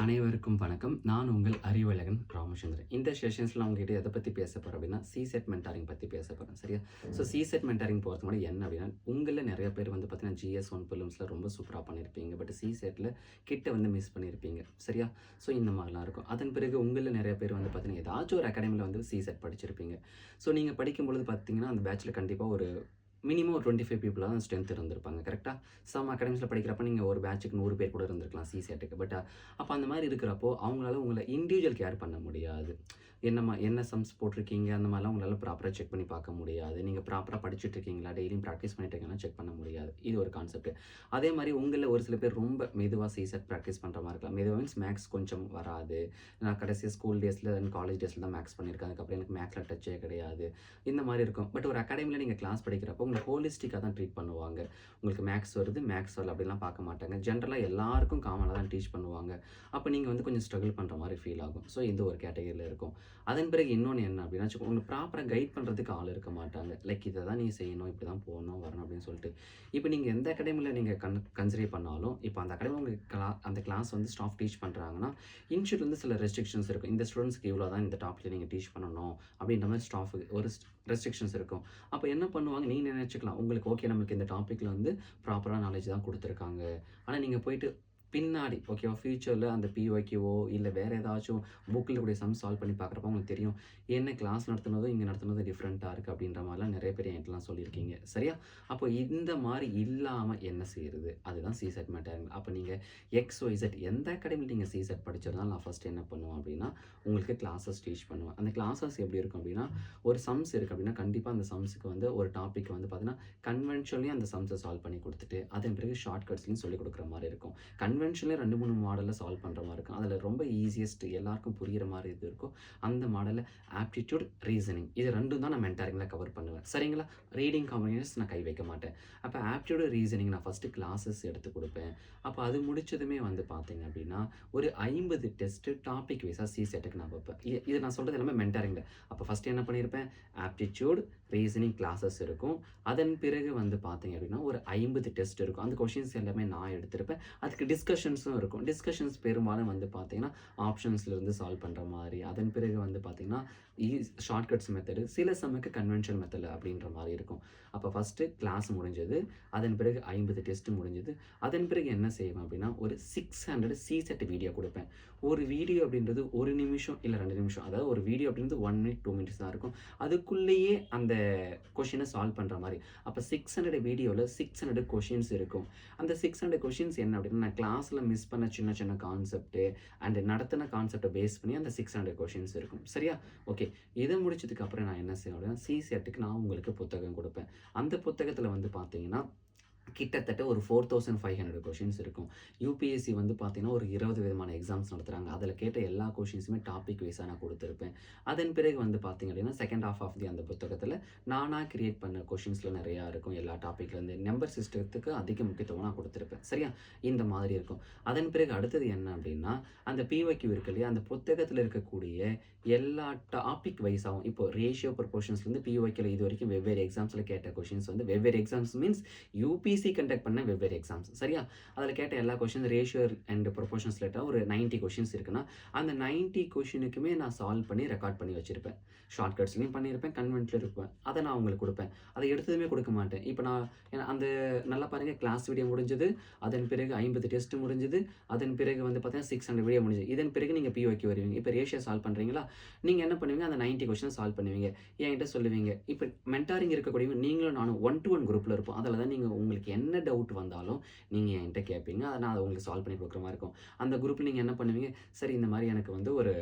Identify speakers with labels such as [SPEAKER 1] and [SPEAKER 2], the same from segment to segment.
[SPEAKER 1] அனைவருக்கும் வணக்கம். நான் உங்கள் அறிவழகன் ராமச்சந்திரன். இந்த செஷன்ஸ்ல நான் உங்ககிட்ட எத பத்தி பேச போறேன் அப்படின்னா, சிசெட் மென்டாரிங் பத்தி பேச போறேன். சரியா? சிசெட் மென்டாரிங் போறதுக்கு முன்னாடி என்ன அப்படின்னா, உங்கள்ல நெறைய பேர் வந்து பார்த்தீங்கன்னா, GS1 பிலிம்ஸ்ல ரொம்ப சூப்பரா பண்ணியிருப்பீங்க. பட் சிசெட்ல கிட்ட வந்து மிஸ் பண்ணியிருப்பீங்க. சரியா? இந்த மாரிலாம் இருக்கும். அதன் பிறகு உங்கள்ல நெறைய பேர் வந்து பார்த்தீங்கன்னா, ஏதாச்சும் ஒரு அகாடமில வந்து சிசெட் படிச்சிருப்பீங்க. நீங்க படிக்கும்பொழுது பார்த்தீங்கன்னா, அந்த பேட்ச்ல கண்டிப்பா ஒரு மினிமம் ஒரு 25 பீப்பிளா தான் ஸ்ட்ரென்த் இருந்திருப்பாங்க. கரெக்ட்டா? சம் அகாடமிஸ்ல படிக்கிறப்ப நீங்க ஒரு பேட்ச்க்கு 100 பேர் கூட இருந்திருக்கலாம் சிசெட்டுக்கு. பட் அப்ப அந்த மாரி இருக்கிறப்போ, அவங்களால உங்கள இண்டிவிஜுவல் கேர் பண்ண முடியாது. என்ன சம்ஸ் போட்டிருக்கீங்க, அந்த மாரிலாம் உங்களால ப்ராப்பரா செக் பண்ணி பார்க்க முடியாது. நீங்க ப்ராப்பரா படிச்சுட்டு இருக்கீங்களா, டெய்லியும் பிராக்டிஸ் பண்ணிட்டு இருக்கீங்களான்னு செக் பண்ண முடியாது. இது ஒரு கான்செப்ட். அதே மாரி உங்கள்ல ஒரு சில பேர் ரொம்ப மெதுவா சிசெட் பிராக்டிஸ் பண்ற மாரி இருக்கலாம். மெதுவா மீன்ஸ் மேத்ஸ் கொஞ்சம் வராது. நான் கடைசியா ஸ்கூல் டேஸ்ல அண்ட் காலேஜ் டேஸ்ல தான் மேத்ஸ் பண்ணியிருக்கேன். அதுக்கப்புறம் எனக்கு மேத்ஸ்ல டச்சே கிடையாது. இந்த மாரி இருக்கும். பட் ஒரு அகாடமில நீங்க கிளாஸ் படிக்கிறப்போ, உங்கள ஹோலிஸ்டிக்கா தான் ட்ரீட் பண்ணுவாங்க. உங்களுக்கு மேத்ஸ் வருது, மேத்ஸ் வரல அப்படிலாம் பார்க்க மாட்டாங்க. ஜென்ரலா எல்லாருக்கும் காமனா தான் டீச் பண்ணுவாங்க. அப்ப நீங்க வந்து கொஞ்சம் ஸ்ட்ரகிள் பண்ற மாரி ஃபீல் ஆகும். இந்த ஒரு கேட்டகரியில இருக்கும். அதன் பிறகு இன்னொன்னு என்ன அப்படின்னா வச்சுக்கோங்க, உங்கள ப்ராப்பரா கைட் பண்றதுக்கு ஆள் இருக்க மாட்டாங்க. லைக் இத தான் நீ செய்யணும், இப்படி தான் போணும், வரணும் அப்படின்னு சொல்லிட்டு. இப்ப நீங்க எந்த அகாடமில நீங்க கன்சிடர் பண்ணாலும், இப்ப அந்த அகாடமி உங்களுக்கு அந்த கிளாஸ் வந்து ஸ்டாஃப் டீச் பண்றாங்கன்னா, இன்ஸ்டிடியூட்ல இருந்து சில ரெஸ்ட்ரிக்ஷன்ஸ் இருக்கும். இந்த ஸ்டூடண்ட்ஸ்க்கு இவ்வளோ தான் இந்த டாபிக்ல நீங்க டீச் பண்ணணும் அப்படின்ற மாரி ஸ்டாஃப் ஒரு ரெஸ்ட்ரிக்ஷன்ஸ் இருக்கும். அப்ப என்ன பண்ணுவாங்க, நீங்க நினைச்சுக்கலாம், உங்களுக்கு ஓகே நம்மளுக்கு இந்த டாபிக்ல வந்து ப்ராப்பரா நாலேட்ஜ் தான் குடுத்துருக்காங்க. ஆனா நீங்க போயிட்டு பின்னாடி ஓகேவா, ஃபியூச்சர்ல அந்த பிஒய்க்யூவோ இல்ல வேற ஏதாச்சும் புக்ல இருக்கக்கூடிய சம் சால்வ் பண்ணி பார்க்குறப்போ உங்களுக்கு தெரியும், என்ன கிளாஸ் நடத்துனதும், இங்க நடத்துனதும் டிஃப்ரெண்ட்டா இருக்கு அப்படின்ற மாரிலாம் நெறைய பேர் என்கிட்டலாம் சொல்லியிருக்கீங்க. சரியா? அப்போ இந்த மாரி இல்லாம என்ன செய்றது? அதுதான் சிசெட் மெட்டீரியல். அப்ப நீங்க XYZ எந்த அகாடமில நீங்க சிசெட் படிச்சிருந்தாலும் நான் ஃபர்ஸ்ட் என்ன பண்ணுவேன் அப்படின்னா, உங்களுக்கு கிளாஸஸ் டீச் பண்ணுவேன். அந்த கிளாஸஸ் எப்படி இருக்கும் அப்படின்னா, ஒரு சம்ஸ் இருக்கு அப்படின்னா, கண்டிப்பா அந்த சம்ஸ்க்கு வந்து ஒரு டாபிக் வந்து பார்த்தீங்கன்னா, கன்வென்ஷனலி அந்த சம்ஸ சால்வ் பண்ணி குடுத்துட்டு, அதன் பிறகு ஷார்ட் கட்ஸ்லயும் சொல்லிக் குடுக்குற மாரி இருக்கும். கன்வென்ஷனலே 2, 3 மாடல்ல சால்வ் பண்ற மாரி இருக்கும். அதுல ரொம்ப ஈஸியஸ்ட் எல்லாருக்கும் புரியிற மாரி இது இருக்கும். அந்த மாடல்ல ஆப்டிட்யூட், ரீசனிங் இது 2ம் தான் நான் மென்டாரிங்ல கவர் பண்ணுவேன். சரிங்களா? ரீடிங் காம்பினேஷன்ஸ் நான் கை வைக்க மாட்டேன். அப்ப ஆப்டிட்யூட், ரீசனிங் நான் ஃபர்ஸ்ட் கிளாஸஸ் எடுத்து குடுப்பேன். அப்ப அது முடிச்சதுமே வந்து பார்த்தீங்க அப்படின்னா, ஒரு 50 டெஸ்ட் டாபிக் வைஸா சிசெட்டுக்கு நான் வைப்பேன். இது நான் சொல்றது எல்லாமே மென்டாரிங்ல. அப்ப ஃபர்ஸ்ட் என்ன பண்ணியிருப்பேன், ஆப்டிட்யூட், ரீசனிங் கிளாஸஸ் இருக்கும். அதன் பிறகு வந்து பார்த்தீங்க அப்படின்னா, ஒரு 50 டெஸ்ட் இருக்கும். அந்த கொஸ்டின்ஸ் எல்லாமே நான் எடுத்திருப்பேன். அதுக்கு டிஸ்கஷன்ஸும் இருக்கும். டிஸ்கஷன்ஸ் பெரும்பாலும் வந்து பார்த்தீங்கன்னா, ஆப்ஷன்ஸ்லேருந்து சால்வ் பண்ற மாரி. அதன் பிறகு வந்து பார்த்தீங்கன்னா, ஷார்ட்கட்ஸ் மெத்தடு, சில சமயக்கு கன்வென்ஷனல் மெத்தட் அப்படின்ற மாரி இருக்கும். அப்ப ஃபர்ஸ்ட்டு கிளாஸ் முடிஞ்சது. அதன் பிறகு 50 டெஸ்ட் முடிஞ்சது. அதன் பிறகு என்ன செய்வேன் அப்படின்னா, ஒரு 600 சிசெட் வீடியோ குடுப்பேன். ஒரு வீடியோ அப்படின்றது 1 நிமிஷம் இல்ல 2 நிமிஷம். அதாவது ஒரு வீடியோ அப்படின்றது 1 மினிட், 2 மினிட்ஸ் தான் இருக்கும். அதுக்குள்ளேயே அந்த கொஸ்டின சால்வ் பண்ற மாரி. அப்ப 600 வீடியோல 600 கொஸ்டின்ஸ் இருக்கும். அந்த 600 கொஸ்டின்ஸ் என்ன அப்படின்னா, நான் கிளாஸ்ல மிஸ் பண்ண சின்ன சின்ன கான்செப்ட் அண்ட் நடத்தின கான்செப்ட்ட பேஸ் பண்ணி அந்த 600 கொஸ்டின்ஸ் இருக்கும். சரியா? ஓகே. இத முடிச்சதுக்கு அப்புறம் நான் என்ன செய்வேன் அப்படின்னா, சிசெட்டுக்கு நான் உங்களுக்கு புத்தகம் குடுப்பேன். அந்த புத்தகத்துல வந்து பார்த்தீங்கன்னா, கிட்டத்தட்ட ஒரு 4500 கொஸ்டின்ஸ் இருக்கும். யுபிஎஸ்சி வந்து பார்த்தீங்கன்னா, ஒரு 20 விதமான எக்ஸாம்ஸ் நடத்துறாங்க. அதில கேட்ட எல்லா கொஸ்டின்ஸுமே டாபிக் வைஸா நான் குடுத்திருப்பேன். அதன் பிறகு வந்து பார்த்தீங்க அப்படின்னா, செகண்ட் ஹால்ஃப் ஆஃப் அந்த புத்தகத்தில நானா கிரியேட் பண்ண கொஸ்டின்ஸ்ல நெறையா இருக்கும். எல்லா டாபிக்லேருந்து நம்பர் சிஸ்டத்துக்கு அதிக முக்கியத்துவம் நான் குடுத்திருப்பேன். சரியா? இந்த மாதிரி இருக்கும். அதன் பிறகு அடுத்தது என்ன அப்படின்னா, அந்த பிஒய்க்யூ இருக்கு இல்லையா? அந்த புத்தகத்தில இருக்கக்கூடிய எல்லா டாபிக் வைஸாவும் இப்போ ரேஷியோ, ப்ரொபோர்ஷன்ஸ்லேருந்து பிஒய்க்யூல இதுவரைக்கும் வெவ்வேறு எக்ஸாம்ஸ்ல கேட்ட கொஸ்டின்ஸ் வந்து வெவ்வேறு எக்ஸாம்ஸ் மீன்ஸ் யுபிஎஸ்சி கண்டக்ட் பண்ண வெவ்வேறு எக்ஸாம்ஸ். சரியா? அதில கேட்ட எல்லா கொஸ்டின் ரேஷியோ அண்ட் ப்ரொபோர்ஷன்ஸ் ரிலேட்டடா ஒரு 90 கொஸ்டின்ஸ் இருக்குன்னா, அந்த 90 கொஸ்டினுக்குமே நான் சால்வ் பண்ணி ரெக்கார்ட் பண்ணி வச்சிருப்பேன். ஷார்ட்கட்ஸ்லயும் பண்ணியிருப்பேன், கன்வென்ட்ல இருப்பேன். அத நான் உங்களுக்கு குடுப்பேன். அத எடுத்ததுமே குடுக்க மாட்டேன். இப்ப நான் அந்த நல்லா பாருங்க, கிளாஸ் வீடியோ முடிஞ்சது. அதன் பிறகு 50 டெஸ்ட் முடிஞ்சது. அதன் பிறகு வந்து பார்த்தீங்கன்னா 600 வீடியோ முடிஞ்சது. இதன் பிறகு நீங்க பிஒய்க்யூ வருவீங்க. இப்ப ரேஷியோ சால்வ் பண்றீங்களா? நீங்க என்ன பண்ணுவீங்க? அந்த 90 கொஸ்டின சால்வ் பண்ணுவீங்க. என்கிட்ட சொல்லுவீங்க. இப்ப மென்டாரிங் இருக்கக்கூடியவங்க நீங்களும் நானும் 1 to 1 குரூப்ல இருப்போம். அதில தான் நீங்க உங்களுக்கு என்ன டவுட் வந்தாலும் நீங்க என்கிட்ட கேட்பீங்க. அத நான் உங்களுக்கு சால்வ் பண்ணி குடுக்குற மாரி இருக்கும். அந்த குரூப்ல நீங்க என்ன பண்ணுவீங்க? சரி, இந்த மாரி எனக்கு வந்து ஒரு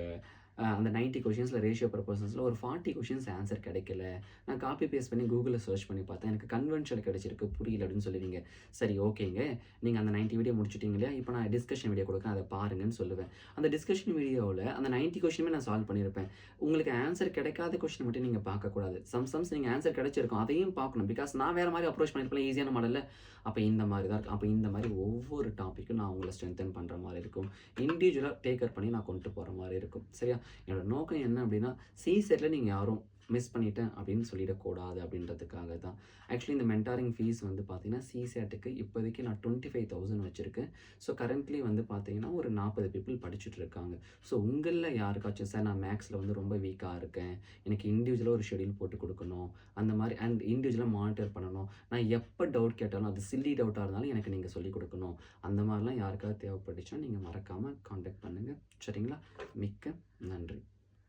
[SPEAKER 1] அந்த 90 கொஸ்டின்ஸ்ல ரேஷியோ ப்ரொபோர்ஷன்ஸ்ல ஒரு 40 கொஸ்டின்ஸ் ஆன்சர் கிடைக்கல. நான் காப்பி பேஸ்ட் பண்ணி கூகுள்ல சர்ச் பண்ணி பார்த்தேன். எனக்கு கன்வென்ஷனல் கிடைச்சிருக்கு. புரியல அப்படின்னு சொல்லுவீங்க. சரி, ஓகேங்க. நீங்க அந்த 90 வீடியோ முடிச்சுட்டீங்க இல்லையா? இப்ப நான் டிஸ்கஷன் வீடியோ குடுக்குறேன். அத பாருங்கன்னு சொல்லுவேன். அந்த டிஸ்கஷன் வீடியோவுல அந்த 90 கொஸ்டினுமே நான் சால்வ் பண்ணியிருப்பேன். உங்களுக்கு ஆன்சர் கிடைக்காத கொஸ்டின் மட்டும் நீங்க பார்க்கக்கூடாது. சம்ஸ் நீங்க ஆன்சர் கிடைச்சிருக்கும். அதையும் பார்க்கணும். பிகாஸ் நான் வேற மாரி அப்ரோச் பண்ணியிருப்பேன் ஈஸியான மாடல்ல. அப்ப இந்த மாரி தான் இருக்கும். அப்ப இந்த மாரி ஒவ்வொரு டாபிக்கும் நான் உங்கள ஸ்ட்ரெங்தன் பண்ற மாரி இருக்கும். இண்டிவிஜுவலா டேக் கேர் பண்ணி நான் கொண்டு போற மாரி இருக்கும். சரியா? என்னோட நோக்கம் என்ன அப்படின்னா, சிசெட்ல நீங்க யாரும் மிஸ் பண்ணிட்டேன் அப்படின்னு சொல்லிடக்கூடாது அப்படின்றதுக்காக தான். ஆக்சுவலி இந்த மென்டாரிங் ஃபீஸ் வந்து பார்த்தீங்கன்னா, சிசேட்டுக்கு இப்போதைக்கு நான் 25,000 வச்சிருக்கேன். ஸோ கரண்ட்லி வந்து பார்த்தீங்கன்னா, ஒரு 40 பீப்பிள் படிச்சுட்டு இருக்காங்க. ஸோ உங்கள்ல யாருக்காச்சும் சார் நான் மேக்ஸ்ல வந்து ரொம்ப வீக்கா இருக்கேன். எனக்கு இண்டிவிஜுவலா ஒரு ஷெட்யூல் போட்டு குடுக்கணும். அந்த மாரி அண்ட் இண்டிவிஜுவலா மானிட்டர் பண்ணணும். நான் எப்ப டவுட் கேட்டாலும் அது சில்லி டவுட்டா இருந்தாலும் எனக்கு நீங்க சொல்லிக் குடுக்கணும். அந்த மாரிலாம் யாருக்காவது தேவைப்பட்டுச்சுன்னா, நீங்க மறக்காம கான்டாக்ட் பண்ணுங்க. சரிங்களா? மிக்க நன்றி.